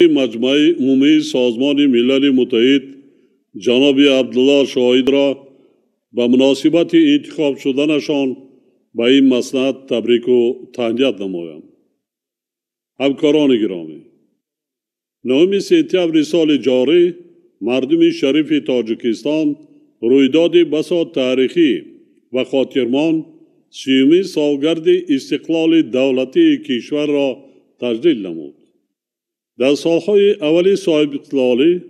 مجمع عمومی سازمان ملل متحد جناب عبدالله شاهید را به مناسبت انتخاب شدنشان به این مسند تبریک و تهنیت نمایم. همکاران گرامی، 9 سپتامبر سال جاری مردم شریف تاجیکستان رویداد بسیار تاریخی و خاطرمان 30 سالگرد استقلال دولتی کشور را تجلیل نمود. در سالهای اولی صاحب استقلالی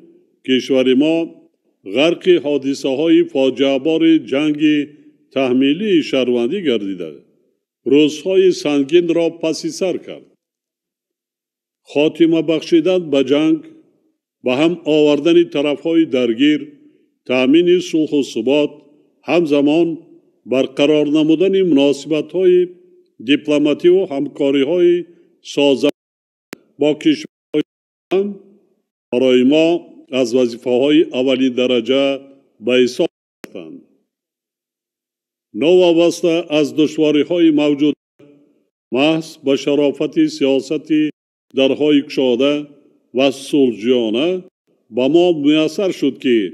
کشور ما غرق حادثه های فاجعه بار جنگ تحمیلی شهروندی گردیده روزهای سنگین را پس سر کرد. خاتمه بخشیدن به جنگ، به هم آوردن طرفهای درگیر، تأمین صلح و ثبات، همزمان برقرار نمودن مناسبت‌های دیپلماتی و همکاری‌های سازنده با کشورهای هم برای ما از وظیفه‌های اولین درجه به حساب رفتند. نوابسته از دشواری‌های موجود محض به شرافت سیاستی درهای گشاده و صلح‌جویانه به ما میسر شد که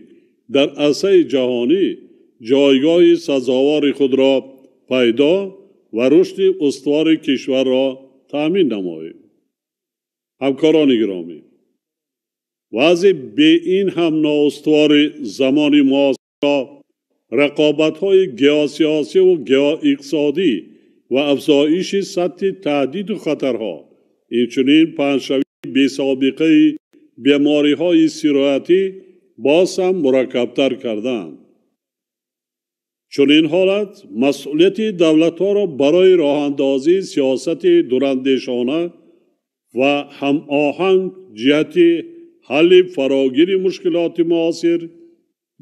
در عرصه جهانی جایگاه سزاوار خود را پیدا و رشد استوار کشور را تأمین نماییم. همکاران گرامی، وضع به این هم نااستوار زمان معاصر رقابت‌های گیاه‌سیاسی و گیاه‌اقتصادی و افزایش سطح تهدید و خطرها، اینچنین پنجشوی بی‌سابقه بیماری‌های سرایتی باز هم مرکب‌تر کردند. چون این حالت مسئولیت دولت‌ها را برای راه‌اندازی سیاست دوراندیشانه و هماهنگ جهت حل فراگیر مشکلات معاصر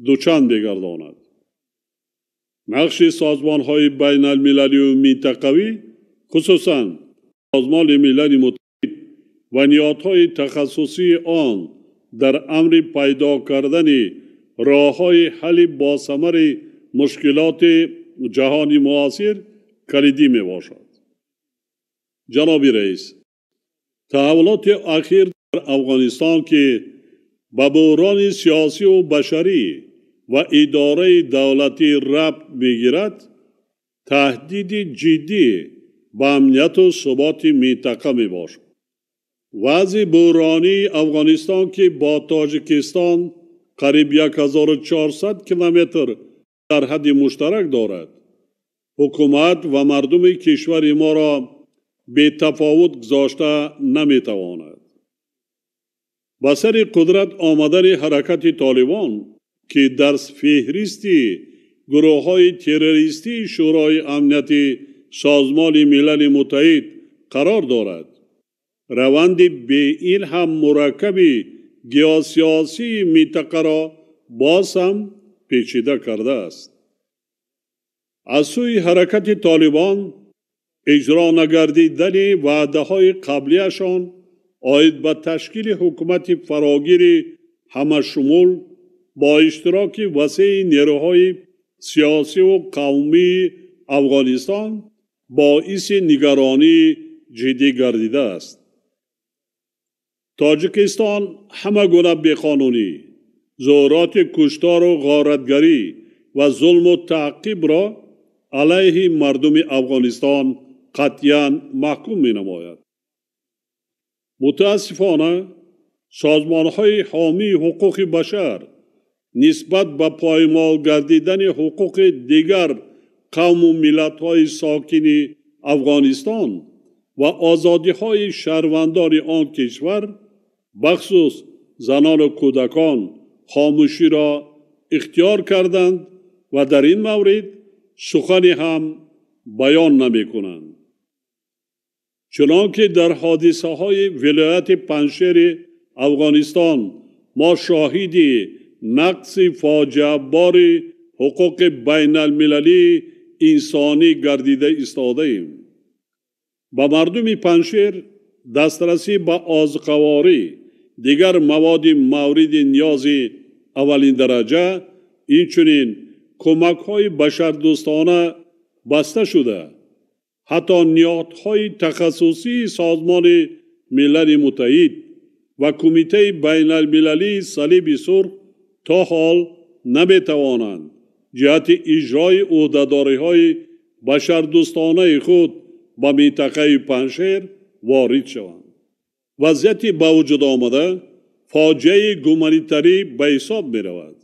دوچند بگرداند. نقش سازمان‌های بینالمللی و منطقوی، خصوصاً سازمان ملل متحد و نهادهای تخصصی آن در امر پیدا کردن راه‌های حل باثمر مشکلات جهانی معاصر کلیدی می باشد. جناب رئیس، تحولات اخیر در افغانستان که به بحران سیاسی و بشری و اداره دولتی ربط می‌گیرد، تهدید جدی به امنیت و ثبات منطقه می باشد. وضع بحرانی افغانستان که با تاجیکستان قریب 1400 کیلومتر سرحد مشترک دارد، حکومت و مردم کشور ما را به تفاوت گذاشته نمی‌تواند. با سر قدرت آمدن حرکت طالبان که در فهرست گروه‌های تروریستی شورای امنیت سازمان ملل متحد قرار دارد، روند به این هم مرکب گیاه‌سیاسی منطقه را باز هم پیچیده کرده است. از سوی حرکت طالبان اجرا نگردیدن وعده‌های قبلیشان آید به تشکیل حکومت فراگیر همه‌شمول با اشتراک وسیع نیروهای سیاسی و قومی افغانستان باعث نگرانی جدی گردیده است. تاجیکستان همه گونه بیقانونی، ظاهرات کشتار و غارتگری و ظلم و تعقیب را علیه مردم افغانستان قطعاً محکوم می نماید. متاسفانه سازمان‌های حامی حقوق بشر نسبت به پایمال گردیدن حقوق دیگر قوم و ملت‌های ساکن افغانستان و آزادی‌های شهروندان آن کشور، بخصوص زنان و کودکان، خاموشی را اختیار کردند و در این مورد سخنی هم بیان نمی کنند. چنانکه در حادثه های ولایت پنجشیر افغانستان ما شاهد نقص فاجعه بار حقوق بین المللی انسانی گردیده ایستاده ایم. با مردم پنجشیر دسترسی به آذوقه‌واری، دیگر مواد مورد نیاز اولین درجه، اینچنین کمک‌های بشردوستانه بسته شده. حتی نهادهای تخصصی سازمان ملل متحد و کمیته بینالمللی صلیب سرخ تا حال نمی‌توانند جهت اجرای عهده‌داری‌های بشردوستانه خود به منطقه پنجشیر وارد شوند. وضعیت با وجود آمده فاجعه گومانیتری به حساب می رود.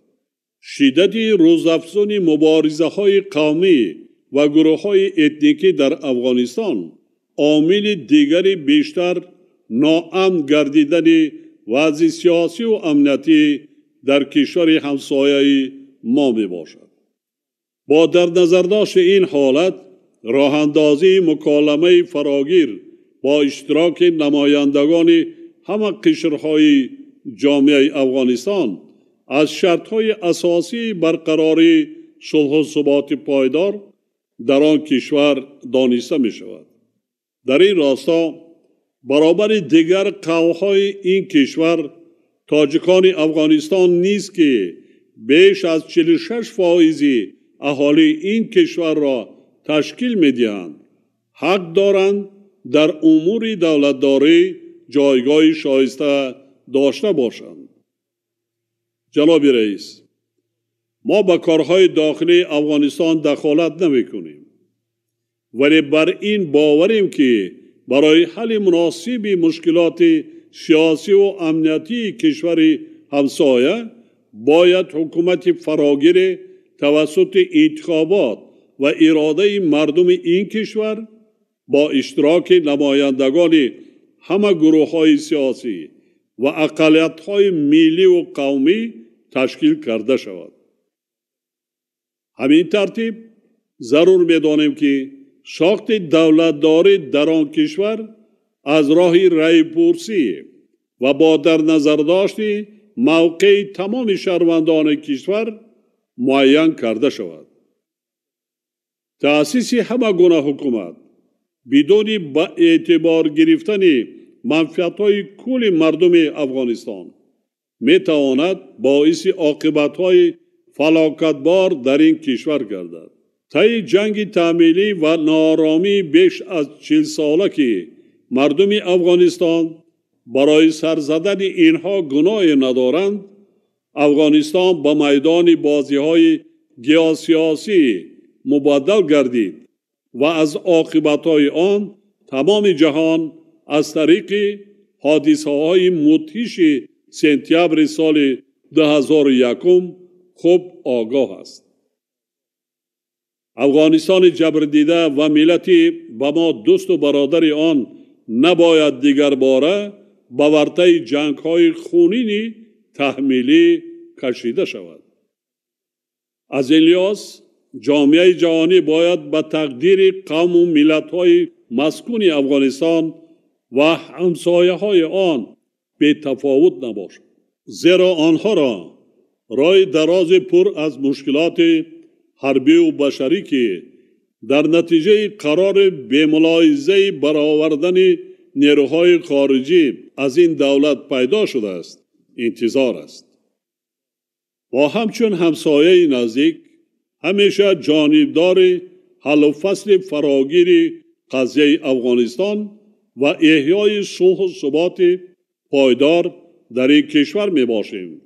شدت روزافزون مبارزه های قومی و گروه های اتنیکی در افغانستان عامل دیگری بیشتر ناامن گردیدن وضع سیاسی و امنیتی در کشور همسایه ما می باشد. با در نظر داشت این حالت راه اندازی مکالمه فراگیر با اشتراک نمایندگان همه قشرهای جامعه افغانستان از شرطهای اساسی برقراری صلح و ثبات پایدار در آن کشور دانسته می شود. در این راستا برابر دیگر قوم‌های این کشور تاجیکان افغانستان نیست که بیش از 46% اهالی این کشور را تشکیل می دهند حق دارند در امور دولتداری جایگاه شایسته داشته باشند. جناب رئیس، ما به کارهای داخلی افغانستان دخالت نمی کنیم، ولی بر این باوریم که برای حل مناسب مشکلات سیاسی و امنیتی کشور همسایه باید حکومت فراگیر توسط انتخابات و اراده مردم این کشور با اشتراک نمایندگان همه گروه های سیاسی و اقلیت های ملی و قومی تشکیل کرده شود. همین ترتیب ضرور می‌دانیم که ساخت دولتداری در آن کشور از راه رای پرسی و با در نظر داشت موقع تمام شهروندان کشور معین کرده شود. تأسیس همه گونه حکومت بدون با اعتبار گرفتن منفعت‌های کل مردم افغانستان می‌تواند باعث عاقبت‌های فلاکتبار در این کشور گردد. طی جنگ تحمیلی و ناآرامی بیش از 40 ساله که مردم افغانستان برای سر زدن اینها گناهی ندارند، افغانستان به میدان بازی‌های گیاسیاسی مبدل گردید و از عاقبت‌های آن تمام جهان از طریق حادثه‌های مدهش سپتامبر سال 2001 خوب آگاه است. افغانستان جبردیده و ملتی به ما دوست و برادر آن نباید دیگر باره به ورطه جنگ‌های خونین تحمیلی کشیده شود. از این لحاظ جامعه جهانی باید به تقدیر قوم و ملت‌های مسکون افغانستان و همسایه‌های آن به تفاوت نباشد، زیرا آنها را راه دراز پر از مشکلات حربی و بشری که در نتیجه قرار به ملاحظه برآوردن نیروهای خارجی از این دولت پیدا شده است انتظار است. ما همچون همسایه نزدیک همیشه جانبدار حل و فصل فراگیر قضیه افغانستان و احیای صلح و ثبات پایدار در این کشور می باشیم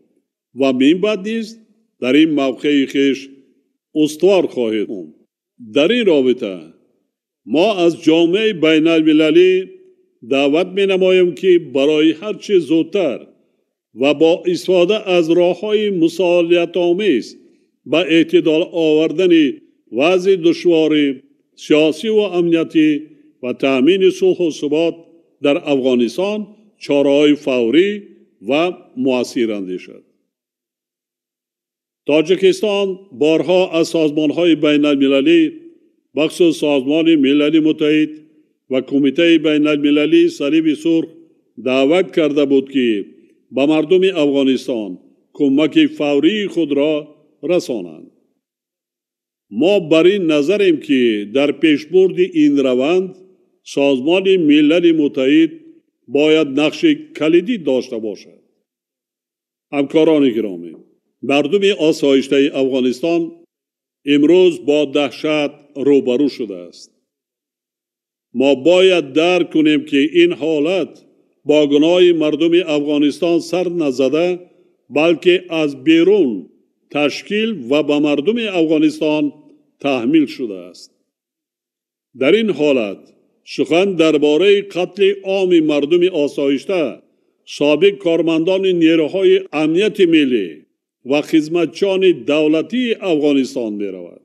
و من بعد نیز در این موقع خویش استوار خواهید بود. در این رابطه ما از جامعه بینالمللی دعوت می نماییم که برای هر چه زودتر و با استفاده از راه‌های مصالحت آمیز به اعتدال آوردن وضع دشوار سیاسی و امنیتی و تأمین صلح و ثبات در افغانستان چاره‌های فوری و مؤثر اندیشد. تاجیکستان بارها از سازمان‌های بین‌المللی بخصوص سازمان ملل متحد و کمیته بین‌المللی صلیب سرخ دعوت کرده بود که به مردم افغانستان کمک فوری خود را رسانند. ما بر این نظریم که در پیشبرد این روند سازمان ملل متحد باید نقش کلیدی داشته باشد. همکاران گرامی، مردم آسایشته افغانستان امروز با دهشت روبرو شده است. ما باید درک کنیم که این حالت با گناه مردم افغانستان سر نزده، بلکه از بیرون تشکیل و به مردم افغانستان تحمیل شده است. در این حالت سخن درباره قتل عام مردم آسایشته، سابق کارمندان نیروهای امنیت ملی و خدمتچیان دولتی افغانستان می رود.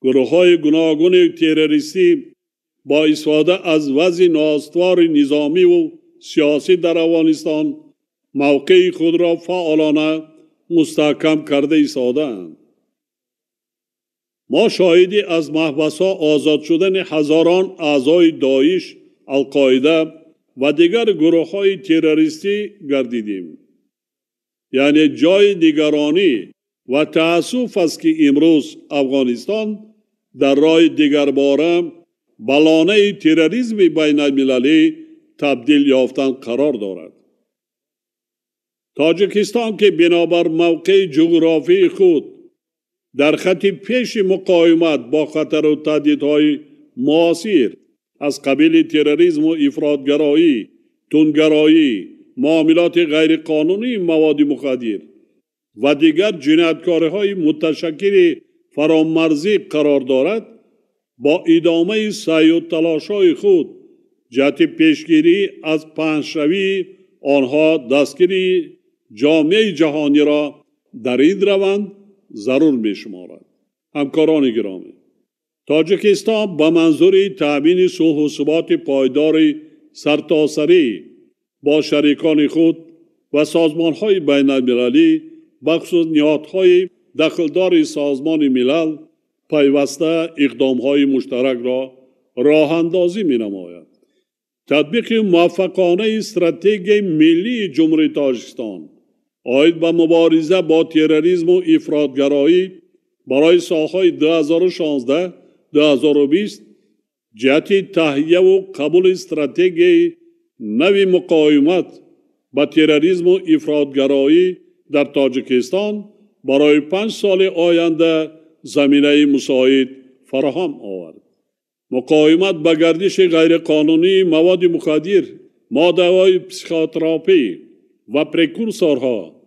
گروه های گوناگون تروریستی با استفاده از وضع نااستوار نظامی و سیاسی در افغانستان موقع خود را فعالانه مستحکم کرده ایستاده‌اند. ما شاهدی از محبس‌ها آزاد شدن هزاران اعضای داعش، القاعده و دیگر گروه‌های تروریستی گردیدیم. یعنی جای نگرانی و تأسف است که امروز افغانستان در راه دیگرباره به لانه تروریسم بین‌المللی تبدیل یافتن قرار دارد. تاجیکستان که بنابر موقع جغرافی خود در خط پیش مقاومت با خطر و تهدیدهای معاصر از قبیل تروریسم و افراطگرایی، تندگرایی، معاملات غیرقانونی مواد مخدر و دیگر جنایتکاری‌های متشکل فرامرزی قرار دارد، با ادامه سعی و تلاش‌های خود جهت پیشگیری از پنجشوی آنها دستگیری جامعه جهانی را در این روند ضرور می شمارد. همکاران گرامی، تاجیکستان به منظور تامین صلح و ثبات پایدار سرتاسری با شریکان خود و سازمان‌های بین‌المللی، بخصوص نهادهای دخلدار سازمان ملل، پیوسته اقدام‌های مشترک را راه اندازی می‌نماید. تطبیق موفقانه استراتژی ملی جمهوری تاجیکستان آید به مبارزه با تروریسم و افراطگرایی برای سال‌های 2016-2020 جهت تهیه و قبول استراتژی نوی مقاومت با تروریسم و افراطگرایی در تاجیکستان برای 5 سال آینده زمینه مساعد فراهم آورد. مقاومت با گردش غیرقانونی مواد مخدر، ماده‌های پسیخوتراپی و پریکورسورها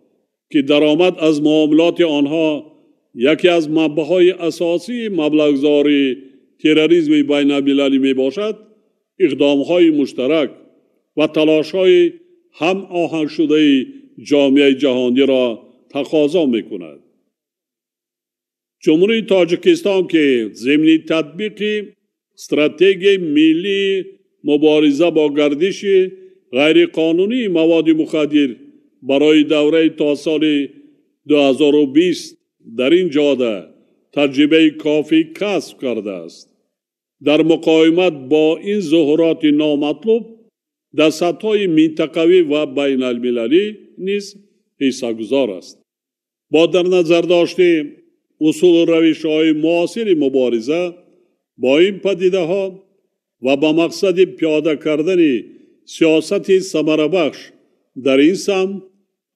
که درآمد از معاملات آنها یکی از منبع‌های اساسی مبلغ‌زایی تروریسم بین‌المللی می باشد، اقدام‌های مشترک و تلاش‌های هم آهنگ شده جامعه جهانی را تقاضا می‌کند. جمهوری تاجیکستان که ضمن تطبیق استراتژی ملی مبارزه با گردش غیرقانونی مواد مخدر برای دوره تا سال 2020 در این جاده تجربه کافی کسب کرده است. در مقاومت با این ظهورات نامطلوب در سطح‌های منطقوی و بین‌المللی نیز حصه‌گزار است. با در نظر داشته اصول و روش‌های معاصر مبارزه با این پدیده‌ها و با مقصد پیاده کردن سیاست ثمره‌بخش در این سمت،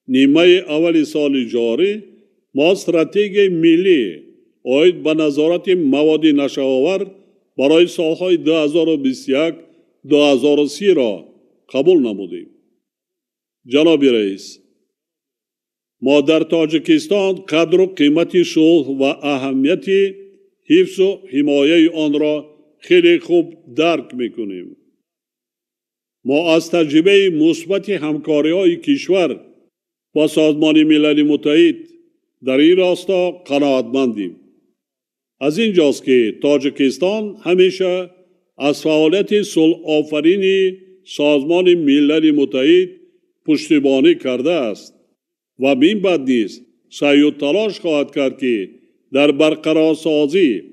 نیمه اول سال جاری ما استراتژی ملی آید به نظارت مواد نشه‌آور برای سال‌های 2021-2030 را قبول نمودیم. جناب رئیس، ما در تاجیکستان قدر و قیمت صلح و اهمیت حفظ و حمایه آن را خیلی خوب درک می‌کنیم. ما از تجربه مثبت همکاری‌های کشور با سازمان ملل متحد در این راستا قناعتمندیم. از اینجاست که تاجیکستان همیشه از فعالیت صلح آفرینی سازمان ملل متحد پشتیبانی کرده است و این بعد نیز سعی و تلاش خواهد کرد که در برقرارسازی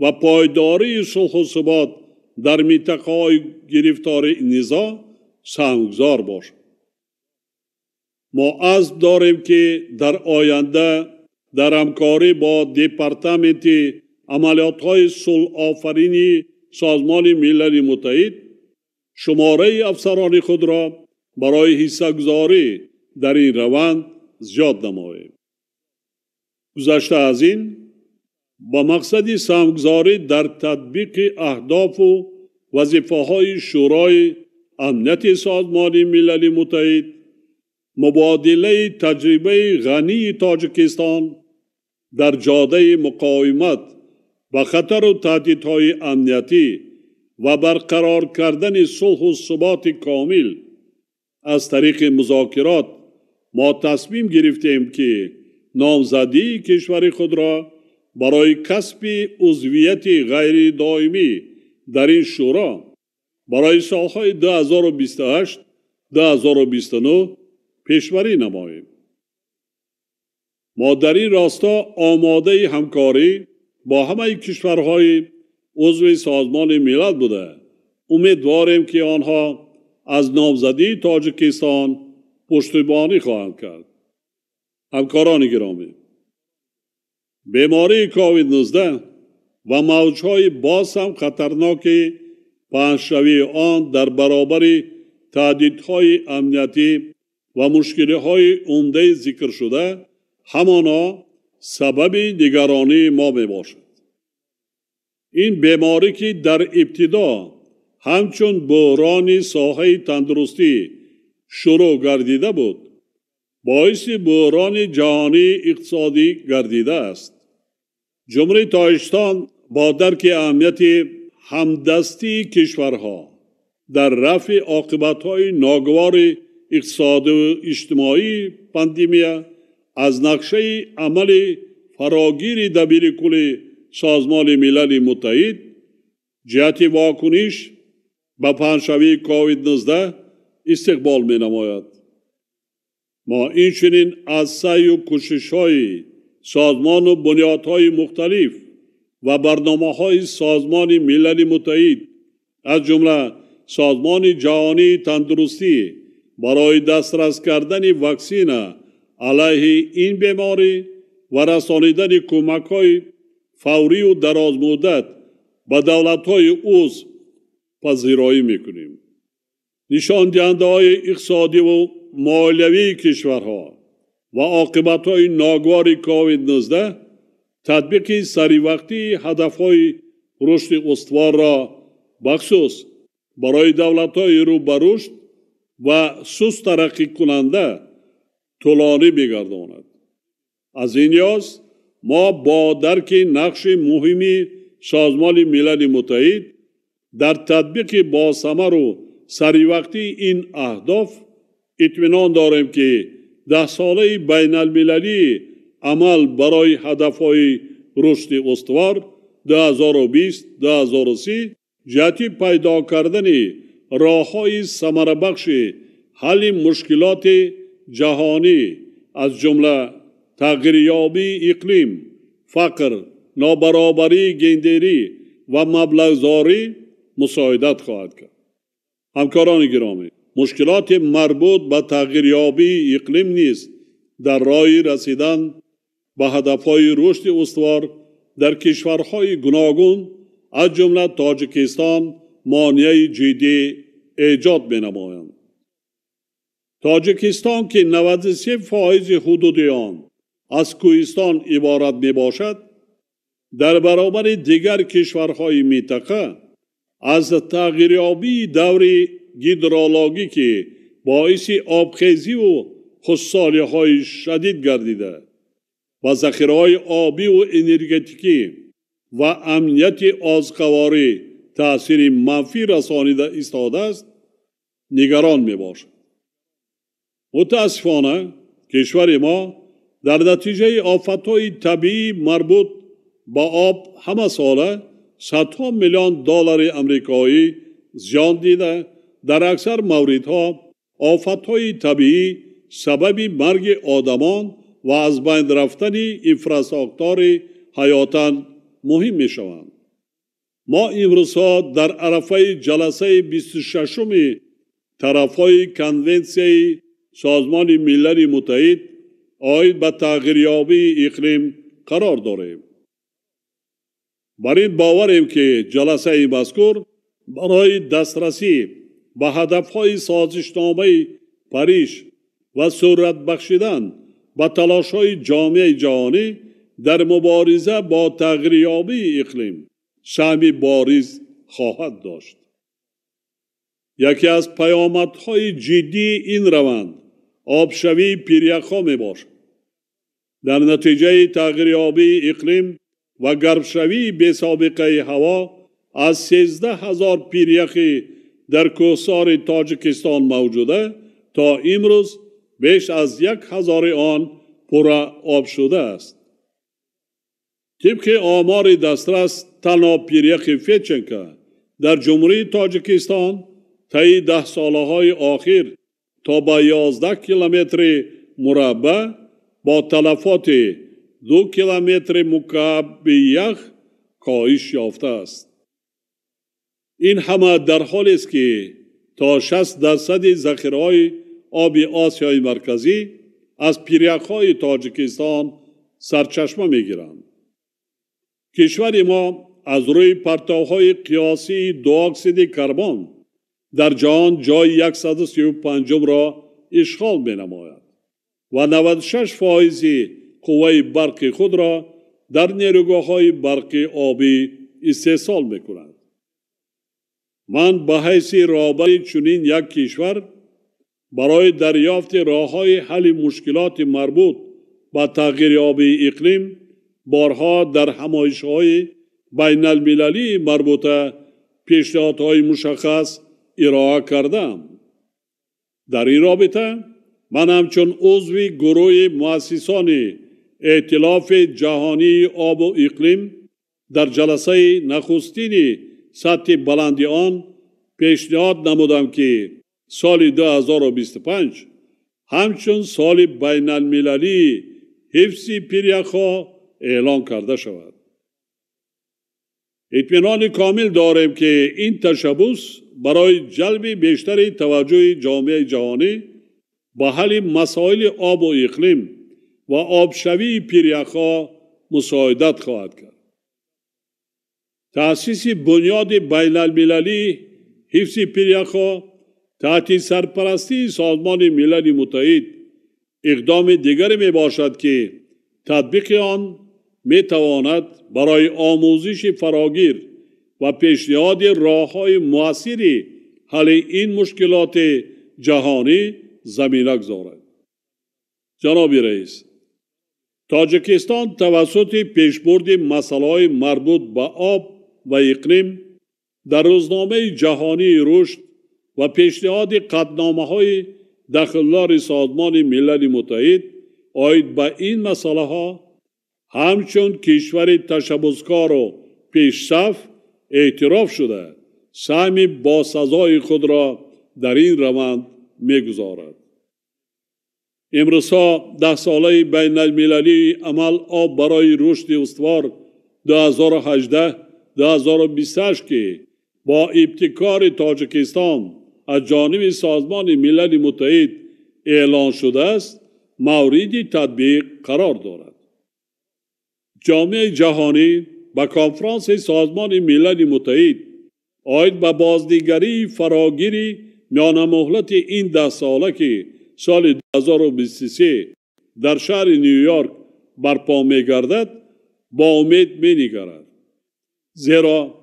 و پایداری صلح و ثبات در منطقه‌های گرفتار نزاع سهمگزار باشد. ما عزم داریم که در آینده در همکاری با دپارتمنت عملیات‌های صلح آفرینی سازمان ملل متحد شماره افسران خود را برای حصه‌گذاری در این روند زیاد نماییم. گذشته از این، با مقصد سهمگذاری در تطبیق اهداف و وظیفه‌های شورای امنیت سازمان ملل متحد، مبادله تجربه غنی تاجیکستان در جاده مقاومت و خطر و تهدیدهای امنیتی و برقرار کردن صلح و ثبات کامل از طریق مذاکرات ما تصمیم گرفتیم که نامزدی کشور خود را برای کسب عضویت غیر دائمی در این شورا برای سالهای 2028-2029 پیشبری نماییم. ما در این راستا آماده همکاری با همه کشورهای عضو سازمان ملل بوده امیدواریم که آنها از نامزدی تاجیکستان پشتیبانی خواهند کرد. همکاران گرامی، بیماری کووید 19 و موجهای باز هم خطرناک پنجشوی آن در برابر تهدیدهای امنیتی و مشکل‌های عمده ذکر شده همانا سبب نگرانی ما می باشد. این بیماری که در ابتدا همچون بحران ساحه تندرستی شروع گردیده بود، باعث بحران جهانی اقتصادی گردیده است. جمهوری تاجیکستان با درک اهمیت همدستی کشورها در رفع عاقبت‌های ناگوار اقتصادی و اجتماعی پاندمی از نقشه عمل فراگیر دبیرکل سازمان ملل متحد جهت واکنش به پنجشوی کووید 19 استقبال می نماید. ما اینچنین از سعی و کوشش‌های سازمان و بنیادهای مختلف و برنامه‌های سازمان ملل متحد از جمله سازمان جهانی تندرستی برای دسترس کردن واکسن علیه این بیماری و رسانیدن کمک‌های فوری و دراز مدت به دولت‌های عضو پذیرایی می‌کنیم. نشان دهنده‌های اقتصادی و مالیوی کشورها و عاقبت‌های ناگوار کووید 19 تطبیق سریع هدف‌های رشد استوار را بخصوص برای دولت‌های رو به رشد و سست ترقی کننده طولانی می‌گرداند. از این لحاظ ما با درک نقش مهمی سازمان ملل متحد در تطبیق با ثمر و سریع این اهداف اطمینان داریم که 10 ساله بینالمللی عمل برای هدف‌های رشد استوار 2020-2030 جهت پیدا کردن راه‌های ثمربخش حل مشکلات جهانی از جمله تغییریابی اقلیم، فقر، نابرابری گندری و مبلغ‌زاری مساعدت خواهد کرد. همکاران گرامی، مشکلات مربوط به تغییریابی اقلیم نیز در راه رسیدن به هدف‌های رشد استوار در کشورهای گوناگون از جمله تاجیکستان مانع جدی ایجاد می‌نمایند. تاجیکستان که 93% حدود آن از کوهستان عبارت میباشد، در برابر دیگر کشورهای منطقه از تغییریابی دور هیدرولوژیکی باعث آبخیزی و خشکسالی‌های شدید گردیده و ذخیره‌های آبی و انرژتیکی و امنیت آزقواری تأثیر منفی رسانیده ایستاده است، نگران میباشد. متاسفانه کشور ما در نتیجه آفت‌های طبیعی مربوط به آب همه ساله صدها میلیون دلار آمریکایی زیان دیده. در اکثر موردها آفت‌های طبیعی سبب مرگ آدمان و از بین رفتن انفراستراکچور حیاتاً مهم می‌شوند. ما امروز در عرصه جلسه 26 طرف‌های کنونسیون سازمان ملل متحد عاید به تغییریابی اقلیم قرار داریم. بر این باوریم که جلسه مذکور برای دسترسی به هدف‌های سازشنامه پاریس و صورت بخشیدن به تلاش‌های جامعه جهانی در مبارزه با تغییریابی اقلیم سهمی بارز خواهد داشت. یکی از پیامدهای جدی این روند آبشوی پیریخ‌ها میباشد. در نتیجه تغییر آبی اقلیم و گرمشوی بی سابقه هوا از 13,000 پیریخی در کوهسار تاجیکستان موجوده تا امروز بیش از 1,000 آن پر آب شده است. طبق آمار دسترس تنها پیریخ فیچنکه در جمهوری تاجیکستان طی 10 سالهای آخر تا به 11 کیلومتر مربع با تلفات 2 کیلومتر مکعب یخ کاهش یافته است. این همه در حالی است که تا 60% ذخیره‌های آب آسیای مرکزی از پیریخ‌های تاجیکستان سرچشمه می‌گیرند. کشور ما از روی پرتوهای قیاسی دو اکسید کربن در جهان جای 135 را اشغال می‌نماید و 96% قوه برق خود را در نیروگاه‌های برق آبی استحصال می‌کند. من به حیث رهبر چنین یک کشور برای دریافت راه‌های حل مشکلات مربوط به تغییر آبی اقلیم بارها در همایش‌های بین‌المللی مربوطه پیشنهادهای مشخص ارائه کردم. در این رابطه من همچون عضو گروه مؤسسان ائتلاف جهانی آب و اقلیم در جلسه نخستین سطح بلند آن پیشنهاد نمودم که سال 2025 همچون سال بین‌المللی حفظ پیریخ‌ها اعلان کرده شود. اطمینان کامل داریم که این تشبث برای جلب بیشتر توجه جامعه جهانی به حل مسائل آب و اقلیم و آبشوی پیریخ‌ها مساعدت خواهد کرد. تأسیس بنیاد بین‌المللی حفظ پیریخ‌ها تحت سرپرستی سازمان ملل متحد اقدام دیگری می باشد که تطبیق آن می تواند برای آموزش فراگیر و پیشنهاد راه‌های مؤثر حل این مشکلات جهانی زمینه گذارد. جناب رئیس، تاجیکستان توسط پیشبرد مسائل مربوط به آب و اقلیم در روزنامه جهانی رشد و پیشنهاد قطعنامه‌های دخلدار سازمان ملل متحد آید به این مسئله ها همچون کشور تشبثکار و پیشصف اعتراف شده سهم باسزای خود را در این روند می‌گذارد. امروزها 10 ساله بین المللی عمل آب برای رشد استوار 2018-2028 که با ابتکار تاجیکستان از جانب سازمان ملل متحد اعلان شده است مورد تطبیق قرار دارد. جامعه جهانی با کنفرانس سازمان ملل متحد آید به بازنگری فراگیری میان مهلت این 10 ساله که سال 2023 در شهر نیویورک برپا می گردد با امید می نگرد. زیرا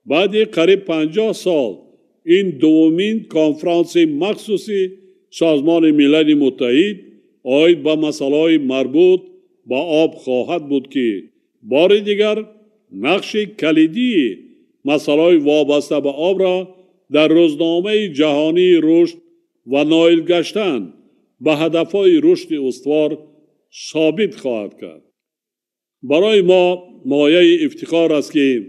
بعد قریب 50 سال این دومین کنفرانس مخصوصی سازمان ملل متحد آید به مسائل مربوط با آب خواهد بود که بار دیگر نقش کلیدی مسائل وابسته به آب را در روزنامه جهانی رشد و نائل گشتن به هدفهای رشد استوار ثابت خواهد کرد. برای ما مایه افتخار است که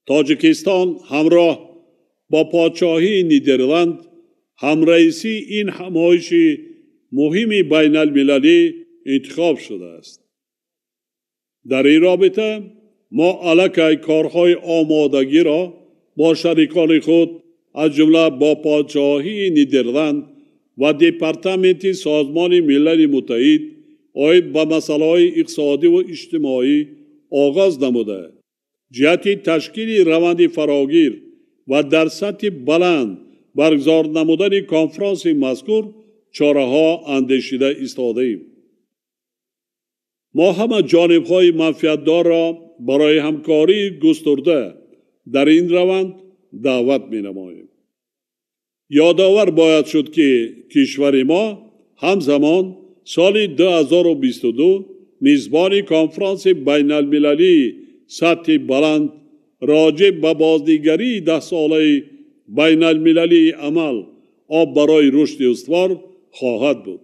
تاجیکستان همراه با پادشاهی نیدرلند همرئیسی این همایش مهم بین المللی انتخاب شده است. در این رابطه ما علیه کارهای آمادگی را با شریکان خود از جمله با پادشاهی نیدرلند و دپارتمنت سازمان ملل متحد آید به مسائل اقتصادی و اجتماعی آغاز نموده جهت تشکیل روند فراگیر و در سطح بلند برگزار نمودن کنفرانس مذکور چاره‌ها اندیشیده ایستاده‌ایم. ما همه جانب‌های منفعت‌دار را برای همکاری گسترده در این روند دعوت می‌نماییم. یادآور باید شد که کشور ما همزمان سال 2022 میزبان کنفرانس بینالمللی سطح بلند راجع به بازنگری 10 ساله بینالمللی عمل آب برای رشد استوار خواهد بود.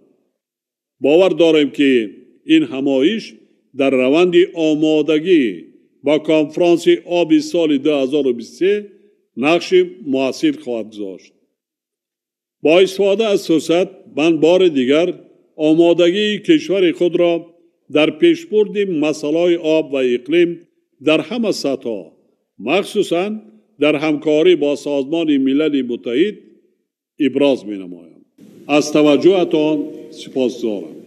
باور داریم که این همایش در روند آمادگی با کنفرانس آب سال 2023 نقش مؤثر خواهد داشت. با استفاده از فرصت من بار دیگر آمادگی کشور خود را در پیشبرد مسائل آب و اقلیم در همه سطح‌ها مخصوصاً در همکاری با سازمان ملل متحد ابراز می‌نمایم. از توجهتان سپاسگزارم.